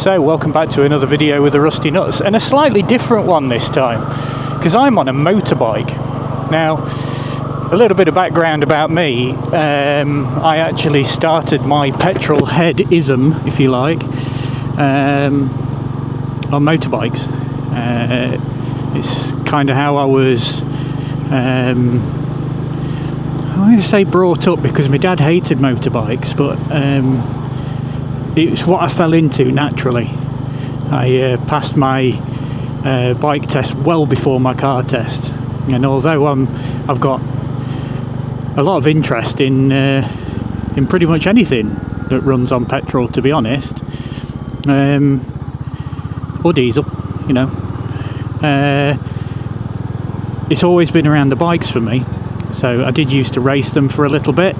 So welcome back to another video with the Rusty Nuts, and a slightly different one this time because I'm on a motorbike. Now, a little bit of background about me. I actually started my petrol head-ism, if you like, on motorbikes. It's kind of how I was, I'm going to say brought up, because my dad hated motorbikes, but it's what I fell into naturally. I passed my bike test well before my car test, and although I've got a lot of interest in pretty much anything that runs on petrol, to be honest, or diesel, you know, it's always been around the bikes for me. So I did used to race them for a little bit.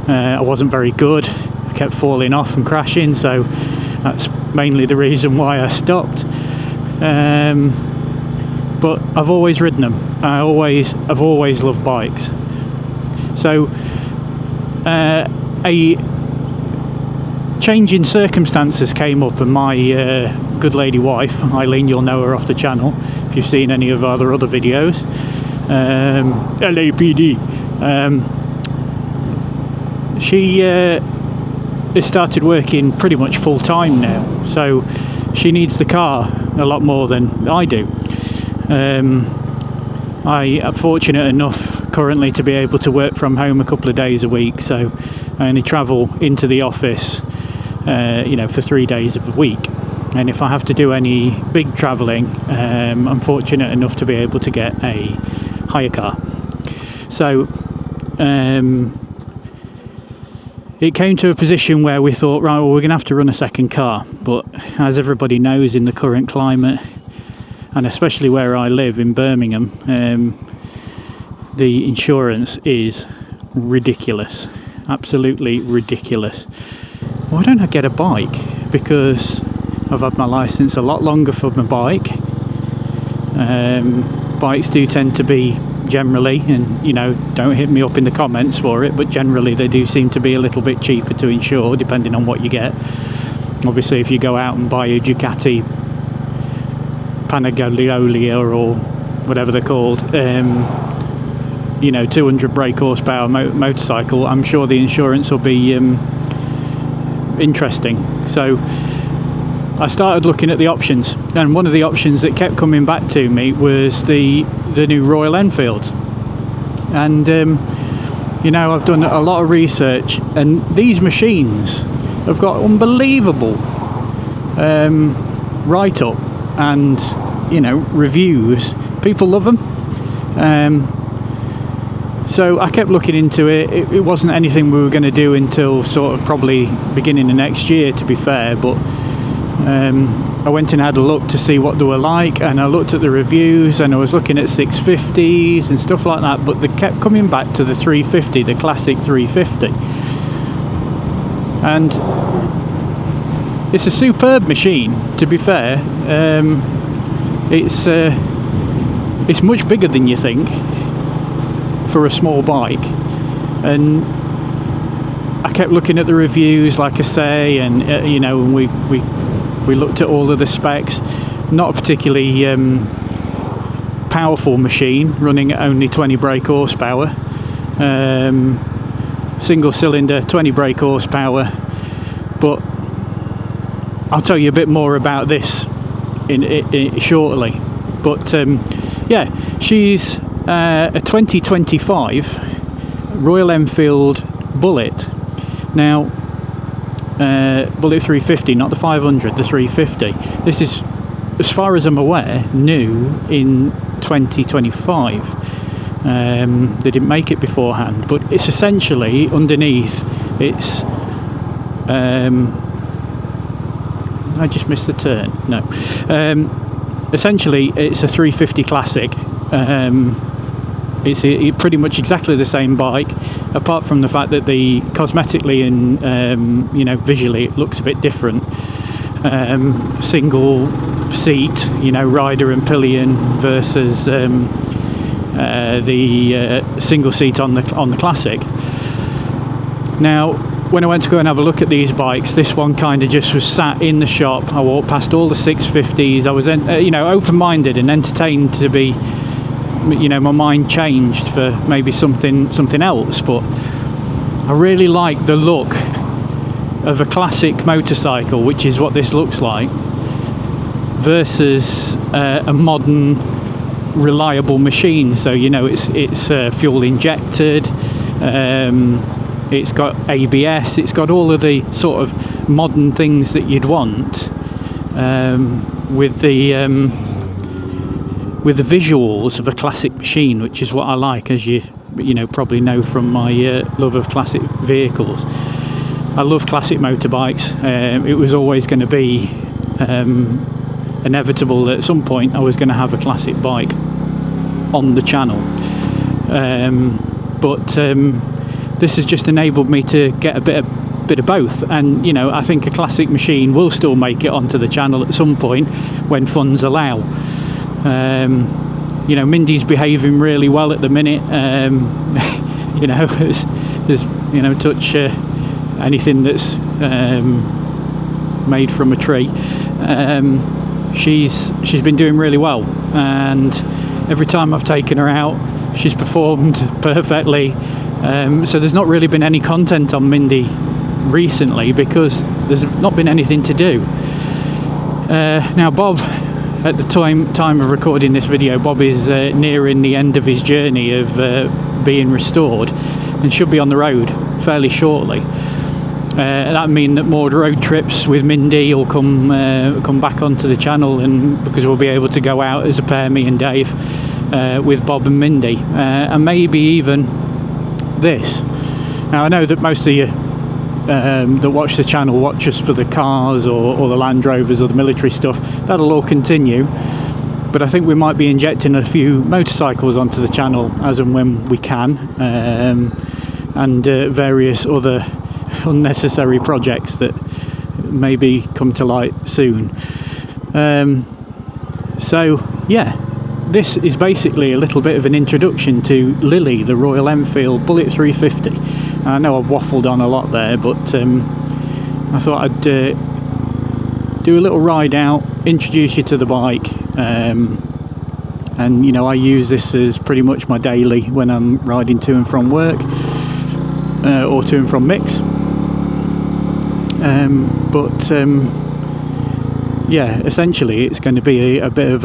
I wasn't very good. I kept falling off and crashing, so that's mainly the reason why I stopped. But I've always ridden them. I've always loved bikes. So a change in circumstances came up, and my good lady wife, Eileen, you'll know her off the channel if you've seen any of our other videos, LAPD, she has started working pretty much full time now, so she needs the car a lot more than I do. I am fortunate enough currently to be able to work from home a couple of days a week, so I only travel into the office for 3 days of the week. And if I have to do any big travelling, I'm fortunate enough to be able to get a hire car. So it came to a position where we thought, right, well, we're going to have to run a second car. But as everybody knows, in the current climate, and especially where I live in Birmingham, the insurance is ridiculous, absolutely ridiculous. Why don't I get a bike? Because I've had my licence a lot longer for my bike. Bikes do tend to be generally, and don't hit me up in the comments for it, but generally they do seem to be a little bit cheaper to insure depending on what you get. Obviously, if you go out and buy a Ducati Panigale or whatever they're called, 200 brake horsepower motorcycle, I'm sure the insurance will be interesting. So I started looking at the options, and one of the options that kept coming back to me was the new Royal Enfield. And I've done a lot of research, and these machines have got unbelievable write-up and reviews. People love them. So I kept looking into it. It wasn't anything we were going to do until sort of probably beginning of next year, to be fair, but I went and had a look to see what they were like, and I looked at the reviews, and I was looking at 650s and stuff like that, but they kept coming back to the 350, the classic 350. And it's a superb machine, to be fair. It's much bigger than you think for a small bike, and I kept looking at the reviews, like I say, and and we looked at all of the specs. Not a particularly powerful machine, running at only 20 brake horsepower, single cylinder, 20 brake horsepower. But I'll tell you a bit more about this in shortly. But yeah, she's a 2025 Royal Enfield Bullet. Now, Bullet 350, not the 500, the 350. This is, as far as I'm aware, new in 2025. They didn't make it beforehand, but it's essentially underneath. It's I just missed the turn. No. Essentially, it's a 350 Classic. It's pretty much exactly the same bike, apart from the fact that the cosmetically and visually it looks a bit different. Single seat, rider and pillion, versus the single seat on the Classic. Now, when I went to go and have a look at these bikes, this one kind of just was sat in the shop. I walked past all the 650s. I was open-minded and entertained to be, my mind changed for maybe something else. But I really like the look of a classic motorcycle, which is what this looks like, versus a modern reliable machine. So it's fuel injected, it's got ABS, it's got all of the sort of modern things that you'd want, with the visuals of a classic machine, which is what I like, as you probably know from my love of classic vehicles. I love classic motorbikes. It was always going to be inevitable that at some point I was going to have a classic bike on the channel, but this has just enabled me to get a bit of both. And I think a classic machine will still make it onto the channel at some point when funds allow. Mindy's behaving really well at the minute. Touch anything that's made from a tree. She's been doing really well, and every time I've taken her out, she's performed perfectly. So there's not really been any content on Mindy recently because there's not been anything to do. Now Bob, at the time of recording this video, Bob is nearing the end of his journey of being restored and should be on the road fairly shortly. That means that more road trips with Mindy will come back onto the channel, and because we'll be able to go out as a pair, me and Dave, with Bob and Mindy, and maybe even this. Now I know that most of you that watch the channel watch us for the cars or the Land Rovers or the military stuff. That'll all continue, but I think we might be injecting a few motorcycles onto the channel as and when we can, and various other unnecessary projects that maybe come to light soon. So yeah, this is basically a little bit of an introduction to Lilly, the Royal Enfield Bullet 350. I know I've waffled on a lot there, but I thought I'd do a little ride out, introduce you to the bike, and I use this as pretty much my daily when I'm riding to and from work, or to and from mix. Yeah, essentially it's going to be a bit of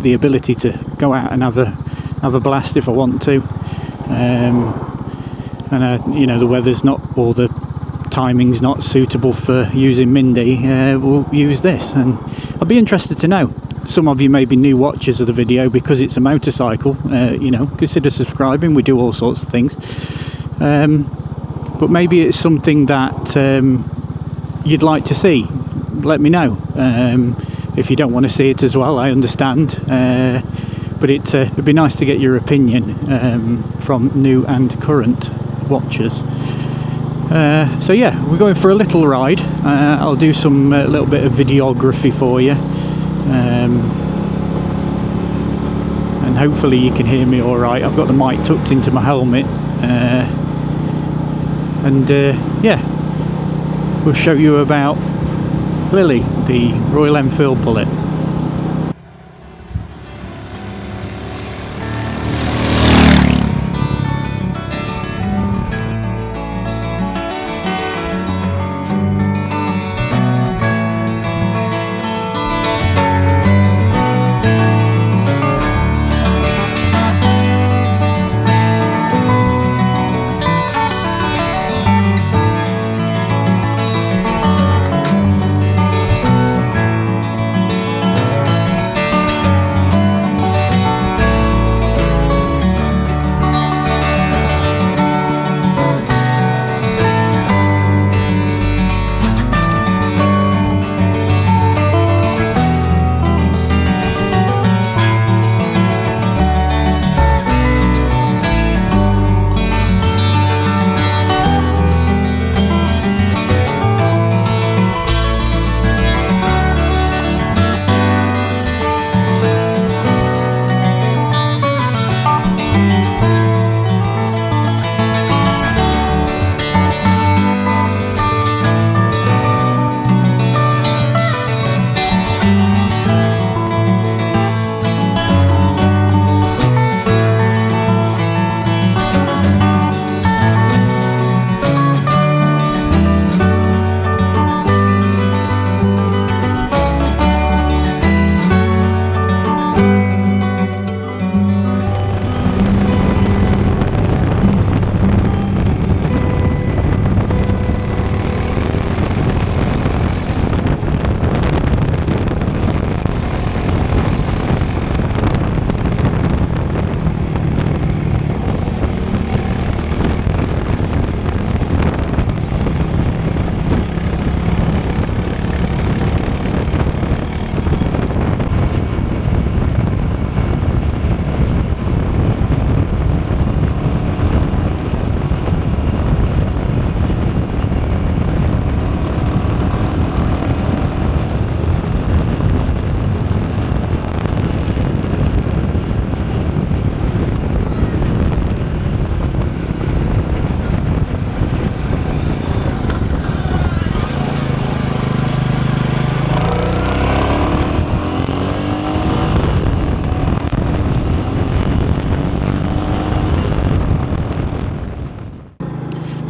the ability to go out and have a blast if I want to, and the weather's not, or the timing's not suitable for using Mindy, we'll use this. And I'd be interested to know, some of you may be new watchers of the video because it's a motorcycle, consider subscribing. We do all sorts of things, but maybe it's something that you'd like to see. Let me know. If you don't want to see it as well, I understand, but it'd be nice to get your opinion from new and current watchers. So yeah, we're going for a little ride. I'll do some little bit of videography for you, and hopefully you can hear me all right. I've got the mic tucked into my helmet, and yeah, we'll show you about Lilly, the Royal Enfield Bullet.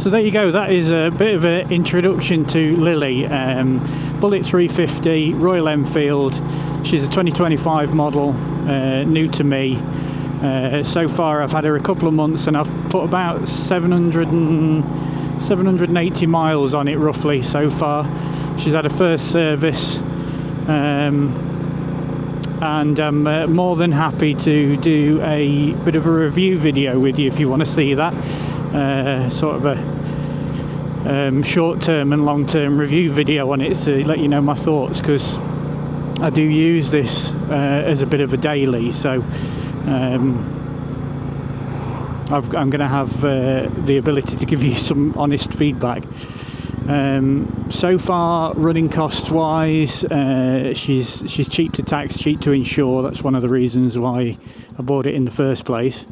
so there you go. That is a bit of an introduction to Lilly. Bullet 350, Royal Enfield. She's a 2025 model, new to me. So far I've had her a couple of months and I've put about 780 miles on it roughly so far. She's had a first service, and I'm more than happy to do a bit of a review video with you if you want to see that. Sort of a short-term and long-term review video on it to let you know my thoughts, because I do use this as a bit of a daily, so I'm going to have the ability to give you some honest feedback. So far, running costs wise, she's cheap to tax, cheap to insure. That's one of the reasons why I bought it in the first place.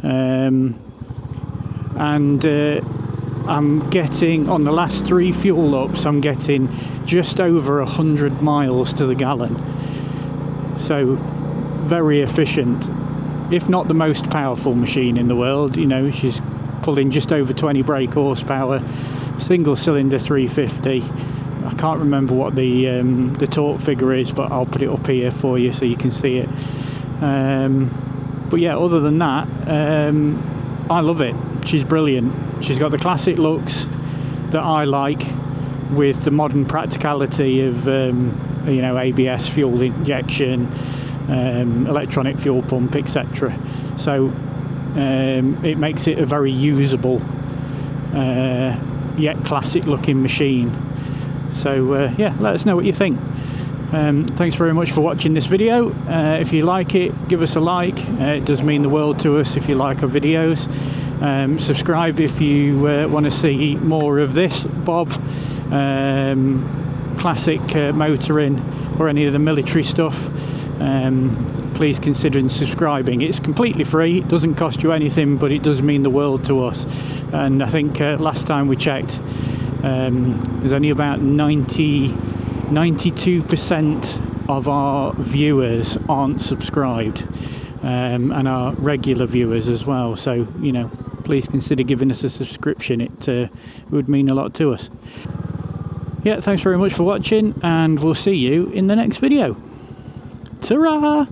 And I'm getting, on the last 3 fuel ups, I'm getting just over 100 miles to the gallon. So very efficient, if not the most powerful machine in the world. You know, she's pulling just over 20 brake horsepower, single cylinder 350. I can't remember what the torque figure is, but I'll put it up here for you so you can see it. But yeah, other than that, I love it. She's brilliant. She's got the classic looks that I like, with the modern practicality of you know, ABS, fuel injection, electronic fuel pump, etc. So it makes it a very usable yet classic looking machine. So yeah, let us know what you think. Thanks very much for watching this video. If you like it, give us a like. It does mean the world to us if you like our videos. Subscribe if you want to see more of this Bob, classic motoring, or any of the military stuff. Please consider subscribing. It's completely free, it doesn't cost you anything, but it does mean the world to us. And I think last time we checked, there's only about 92% of our viewers aren't subscribed, and our regular viewers as well. So, you know, please consider giving us a subscription. It would mean a lot to us. Yeah, thanks very much for watching, and we'll see you in the next video. Ta-ra!